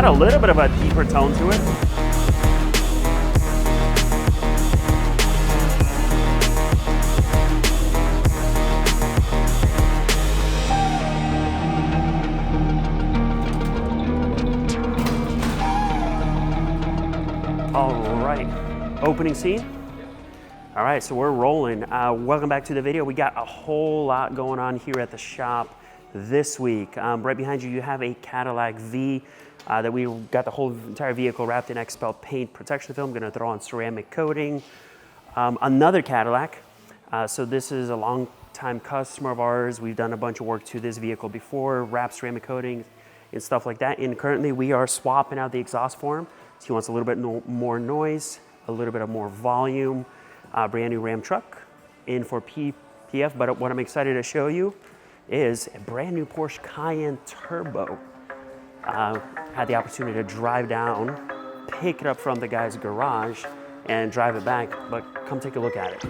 got a little bit of a deeper tone to it. All right, opening scene. All right, so we're rolling. Welcome back to the video. We got a whole lot going on here at the shop this week. Right behind you, you have a Cadillac V that we got the whole entire vehicle wrapped in XPEL paint protection film. Gonna throw on ceramic coating. Another Cadillac. So this is a long-time customer of ours. We've done a bunch of work to this vehicle before, wrapped ceramic coating and stuff like that. And currently we are swapping out the exhaust for him. So he wants a little bit more noise, a little bit of more volume. Brand new Ram truck in for PPF, but what I'm excited to show you is a brand new Porsche Cayenne Turbo. Had the opportunity to drive down, pick it up from the guy's garage and drive it back, but come take a look at it.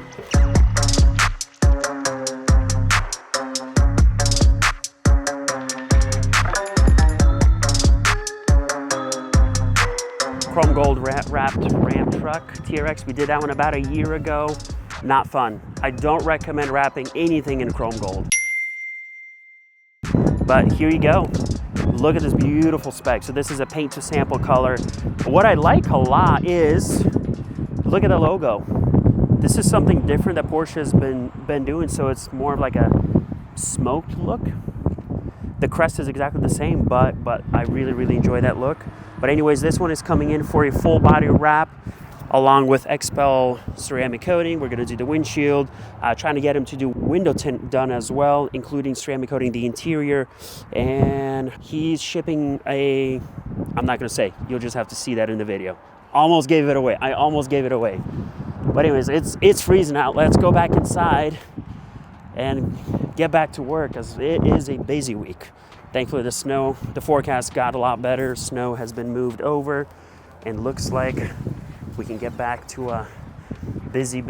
Chrome gold wrapped Ram truck, TRX. We did that one about a year ago. Not fun. I don't recommend wrapping anything in chrome gold. But here you go. Look at this beautiful spec. So this is a paint to sample color. What I like a lot is, look at the logo. This is something different that Porsche has been doing. So it's more of like a smoked look. The crest is exactly the same, but I really enjoy that look. But anyways, this one is coming in for a full body wrap along with XPEL ceramic coating. We're gonna do the windshield, trying to get him to do window tint done as well, including ceramic coating the interior. And he's shipping I'm not gonna say, you'll just have to see that in the video. Almost gave it away, I almost gave it away. But anyways, it's freezing out. Let's go back inside and get back to work as it is a busy week. Thankfully the forecast got a lot better. Snow has been moved over and looks like we can get back to a busy.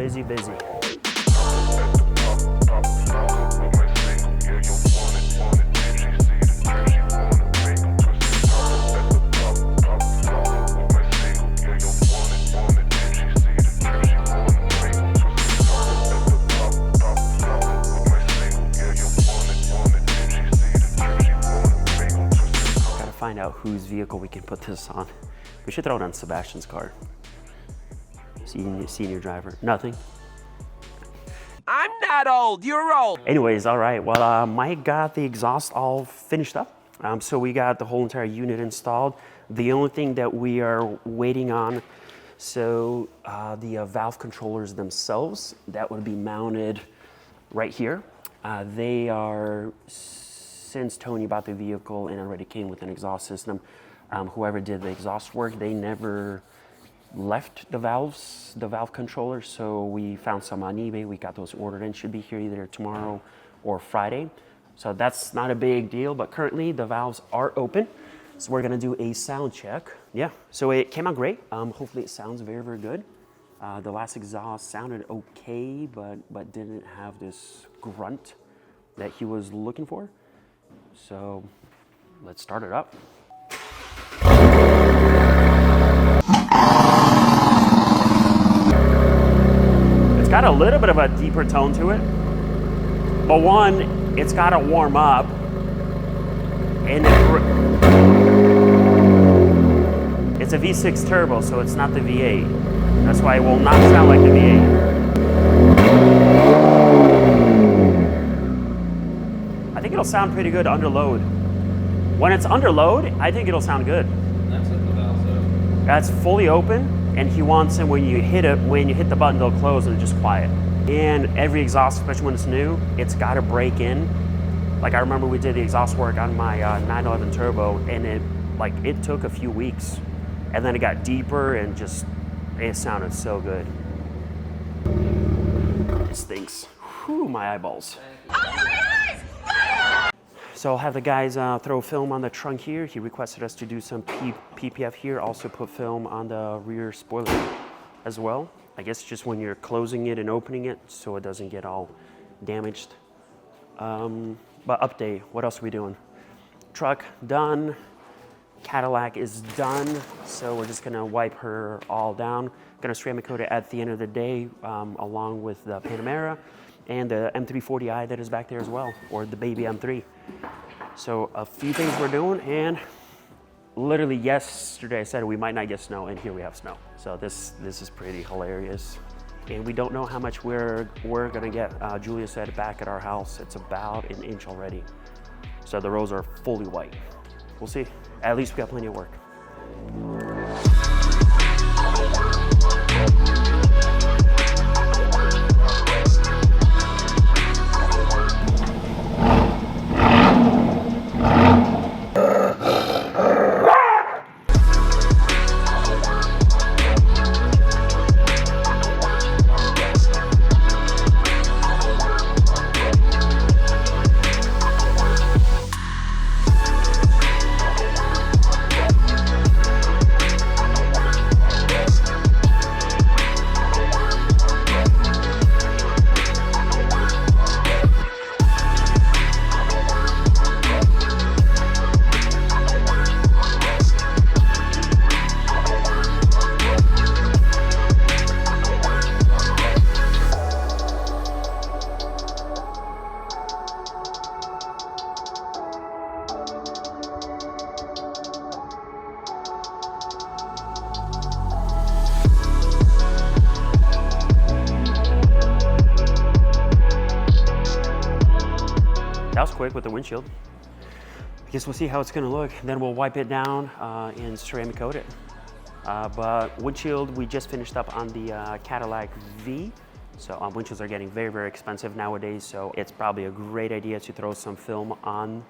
Find out whose vehicle we can put this on. We should throw it on Sebastian's car. Senior driver. Nothing. I'm not old, you're old. Anyways, all right. Well, Mike got the exhaust all finished up. So we got the whole entire unit installed. The only thing that we are waiting on, so the valve controllers themselves, that would be mounted right here. They are, since Tony bought the vehicle and already came with an exhaust system, whoever did the exhaust work, they never left the valve controller. So we found some on eBay. We got those ordered and should be here either tomorrow or Friday. So that's not a big deal, but currently the valves are open. So we're gonna do a sound check. Yeah, so it came out great. Hopefully it sounds very good. The last exhaust sounded okay, but didn't have this grunt that he was looking for. So let's start it up. It's got a little bit of a deeper tone to it, but one, it's got to warm up, and it's a V6 turbo, so it's not the V8. That's why it will not sound like the V8. I think it'll sound pretty good under load. When it's under load, I think it'll sound good. That's what the valve says. That's fully open, and he wants it when you hit the button, they'll close and it's just quiet. And every exhaust, especially when it's new, it's got to break in. Like I remember we did the exhaust work on my 911 Turbo, and it took a few weeks, and then it got deeper and it sounded so good. This stinks. Whew, my eyeballs. So I'll have the guys throw film on the trunk here. He requested us to do some PPF here, also put film on the rear spoiler as well. I guess just when you're closing it and opening it so it doesn't get all damaged. But update, what else are we doing? Truck done. Cadillac is done, so we're just gonna wipe her all down. Gonna ceramic coat it at the end of the day, along with the Panamera and the M340i that is back there as well, or the baby M3. So a few things we're doing, and literally yesterday I said we might not get snow, and here we have snow. So this is pretty hilarious. And we don't know how much we're gonna get. Julia said back at our house, it's about an inch already. So the roads are fully white. We'll see. At least we got plenty of work. That was quick with the windshield. I guess we'll see how it's gonna look. Then we'll wipe it down and ceramic coat it. But windshield, we just finished up on the Cadillac V. So windshields are getting very, very expensive nowadays. So it's probably a great idea to throw some film on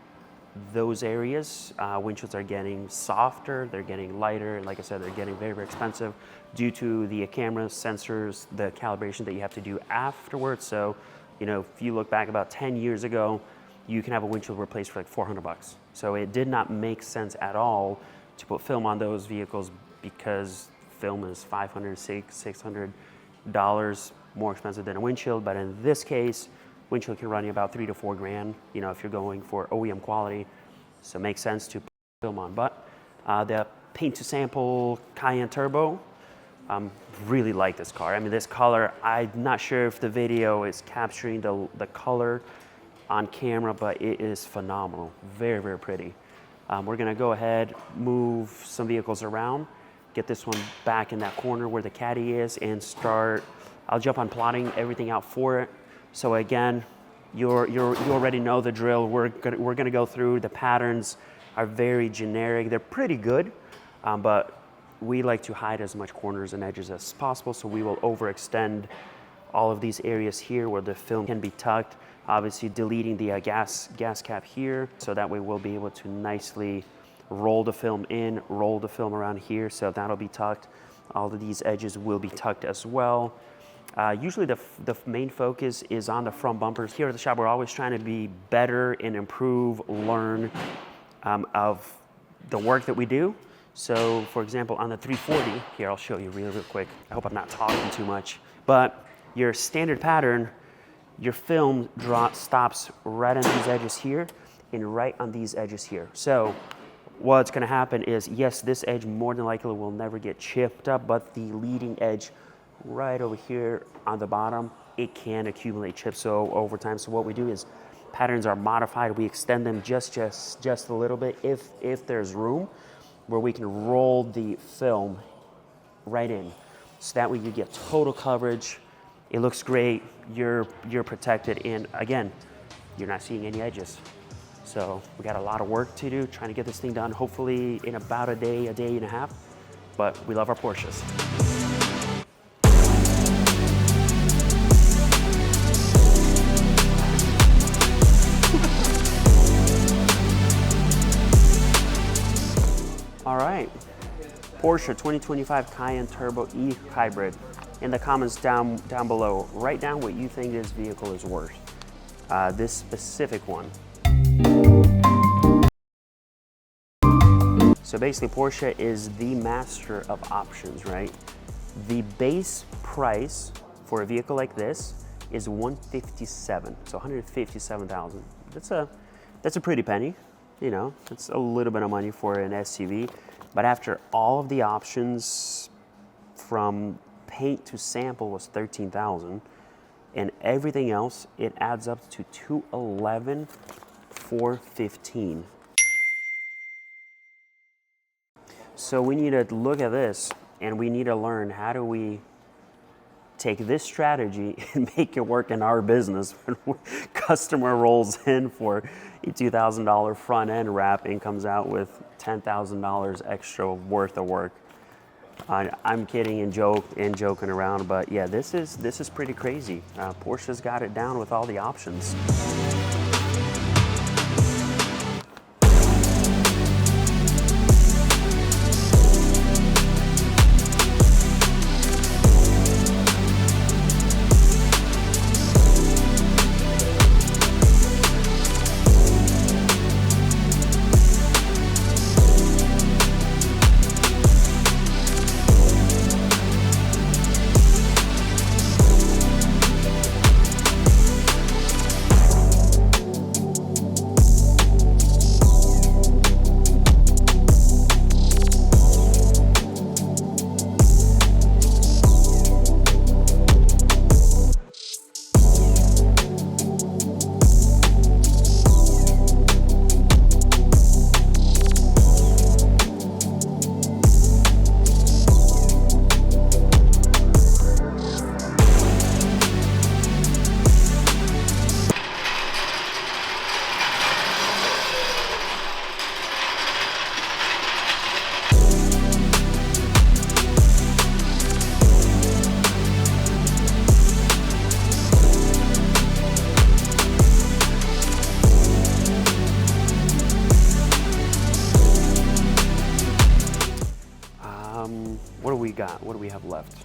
those areas. Windshields are getting softer, they're getting lighter. Like I said, they're getting very, very expensive due to the cameras, sensors, the calibration that you have to do afterwards. So, you know, if you look back about 10 years ago, you can have a windshield replaced for like 400 bucks. So it did not make sense at all to put film on those vehicles because film is $500, $600 more expensive than a windshield. But in this case, windshield can run you about $3 to $4 grand, you know, if you're going for OEM quality. So it makes sense to put film on. But the paint to sample Cayenne Turbo, really like this car. I mean, this color, I'm not sure if the video is capturing the color on camera, but it is phenomenal. Very, very pretty. We're gonna go ahead, move some vehicles around, get this one back in that corner where the Caddy is, and start, I'll jump on plotting everything out for it. So again, you already know the drill. We're gonna go through, the patterns are very generic. They're pretty good, but we like to hide as much corners and edges as possible, so we will overextend all of these areas here where the film can be tucked. Obviously deleting the gas cap here, so that way we'll be able to nicely roll the film in, roll the film around here, so that'll be tucked. All of these edges will be tucked as well. Usually the main focus is on the front bumpers. Here at the shop, we're always trying to be better and improve, learn of the work that we do. So for example, on the 340, here I'll show you real quick. I hope I'm not talking too much, but your standard pattern, your film stops right on these edges here and right on these edges here. So what's gonna happen is, yes, this edge more than likely will never get chipped up, but the leading edge right over here on the bottom, it can accumulate chips so over time. So what we do is patterns are modified. We extend them just a little bit if there's room where we can roll the film right in. So that way you get total coverage. It looks great, you're protected, and again, you're not seeing any edges. So we got a lot of work to do, trying to get this thing done, hopefully in about a day and a half, but we love our Porsches. All right, Porsche 2025 Cayenne Turbo E Hybrid. In the comments down below, write down what you think this vehicle is worth. This specific one. So basically Porsche is the master of options, right? The base price for a vehicle like this is $157, so $157,000. That's a pretty penny. You know, it's a little bit of money for an SUV, but after all of the options from paint to sample was $13,000, and everything else, it adds up to $211,415. So we need to look at this, and we need to learn, how do we take this strategy and make it work in our business when customer rolls in for a $2,000 front end wrap and comes out with $10,000 extra worth of work. I'm kidding and joking around, but yeah, this is pretty crazy. Porsche's got it down with all the options. What do we got? What do we have left?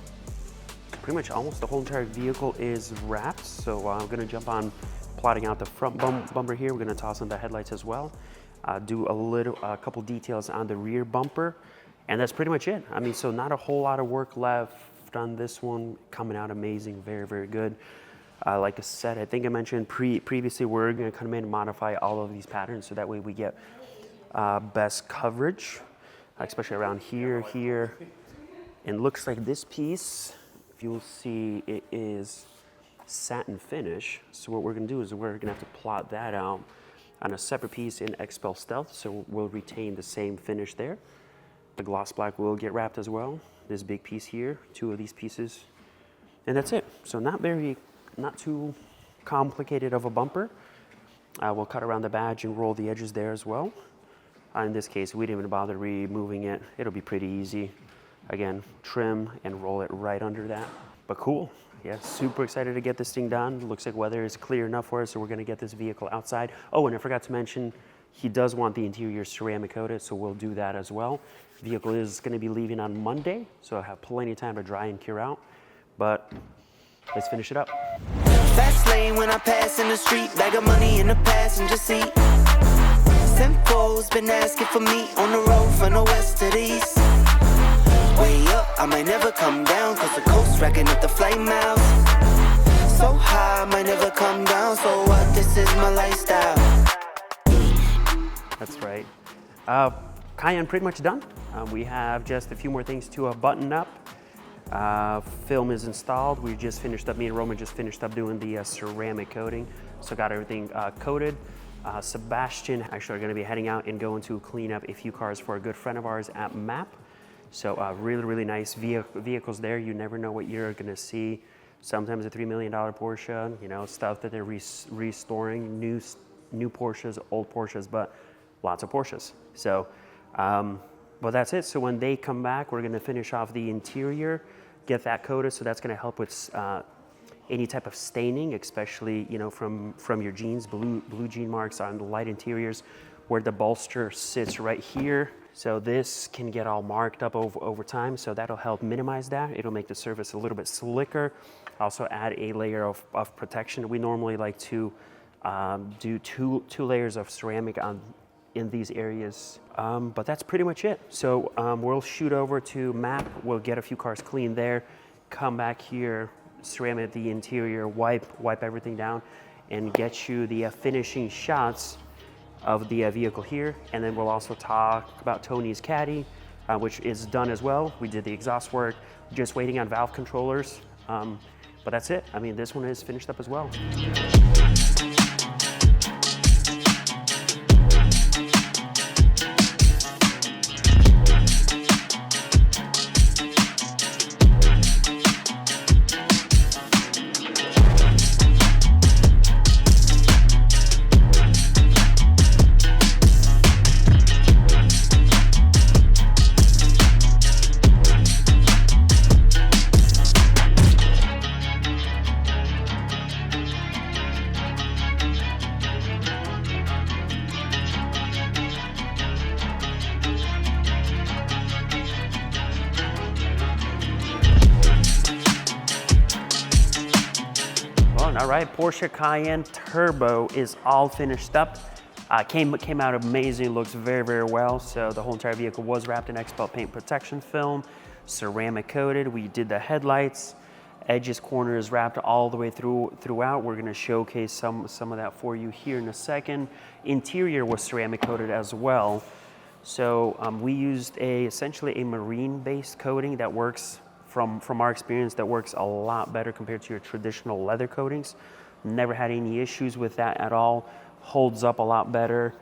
Pretty much almost the whole entire vehicle is wrapped, so I'm gonna jump on plotting out the front bumper here. We're gonna toss in the headlights as well. Do a couple details on the rear bumper, and that's pretty much it. I mean, so not a whole lot of work left on this one. Coming out amazing, very, very good. Like I said, I think I mentioned previously, we're gonna come in and modify all of these patterns so that way we get best coverage, especially around here. And looks like this piece, if you'll see, it is satin finish. So what we're gonna do is we're gonna have to plot that out on a separate piece in XPEL Stealth, so we'll retain the same finish there. The gloss black will get wrapped as well. This big piece here, 2 of these pieces, and that's it. So not too complicated of a bumper. We'll cut around the badge and roll the edges there as well. In this case, we didn't even bother removing it. It'll be pretty easy. Again, trim and roll it right under that. But cool, yeah, super excited to get this thing done. Looks like weather is clear enough for us, so we're gonna get this vehicle outside. Oh, and I forgot to mention, he does want the interior ceramic coated, so we'll do that as well. Vehicle is gonna be leaving on Monday, so I have plenty of time to dry and cure out. But let's finish it up. Fast lane when I pass in the street, bag of money in the passenger seat. Simcoe's been asking for me on the road from the west to the east. Way up, I might never come down, cause the coast racking up the flight miles. So high, I might never come down, so what, this is my lifestyle. That's right. Cayenne pretty much done. We have just a few more things to button up. Film is installed. We just finished up, me and Roman just finished up doing the ceramic coating. So got everything coated. Sebastian actually are gonna be heading out and going to clean up a few cars for a good friend of ours at MAAP. So really, really nice vehicles there. You never know what you're gonna see. Sometimes a $3 million Porsche, you know, stuff that they're restoring, new Porsches, old Porsches, but lots of Porsches. So, well, that's it. So when they come back, we're gonna finish off the interior, get that coated. So that's gonna help with any type of staining, especially, you know, from your jeans, blue jean marks on the light interiors, where the bolster sits right here. So this can get all marked up over time, so that'll help minimize that. It'll make the surface a little bit slicker. Also add a layer of protection. We normally like to do two layers of ceramic in these areas, but that's pretty much it. So we'll shoot over to MAAP, we'll get a few cars clean there, come back here, ceramic the interior, wipe everything down, and get you the finishing shots of the vehicle here. And then we'll also talk about Tony's Caddy, which is done as well. We did the exhaust work, just waiting on valve controllers. But that's it. I mean, this one is finished up as well. All right, Porsche Cayenne Turbo is all finished up. Came out amazing, looks very, very well. So the whole entire vehicle was wrapped in XPEL paint protection film, ceramic coated. We did the headlights, edges, corners wrapped all the way throughout. We're gonna showcase some of that for you here in a second. Interior was ceramic coated as well. So we used essentially a marine-based coating that works, from our experience, that works a lot better compared to your traditional leather coatings. Never had any issues with that at all. Holds up a lot better.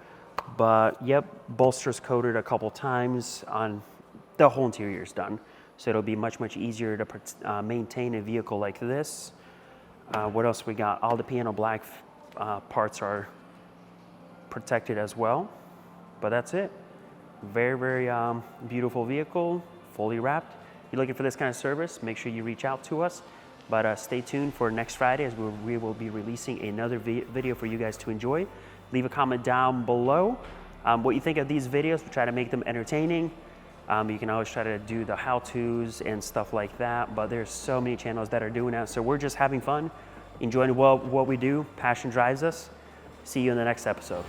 But yep, bolsters coated a couple times. On the whole interior is done. So it'll be much, much easier to maintain a vehicle like this. What else we got? All the piano black parts are protected as well. But that's it. Very, very beautiful vehicle, fully wrapped. If you're looking for this kind of service, make sure you reach out to us. But stay tuned for next Friday, as we will be releasing another video for you guys to enjoy. Leave a comment down below what you think of these videos. We try to make them entertaining. You can always try to do the how-tos and stuff like that, but there's so many channels that are doing that. So we're just having fun, enjoying what we do. Passion drives us. See you in the next episode.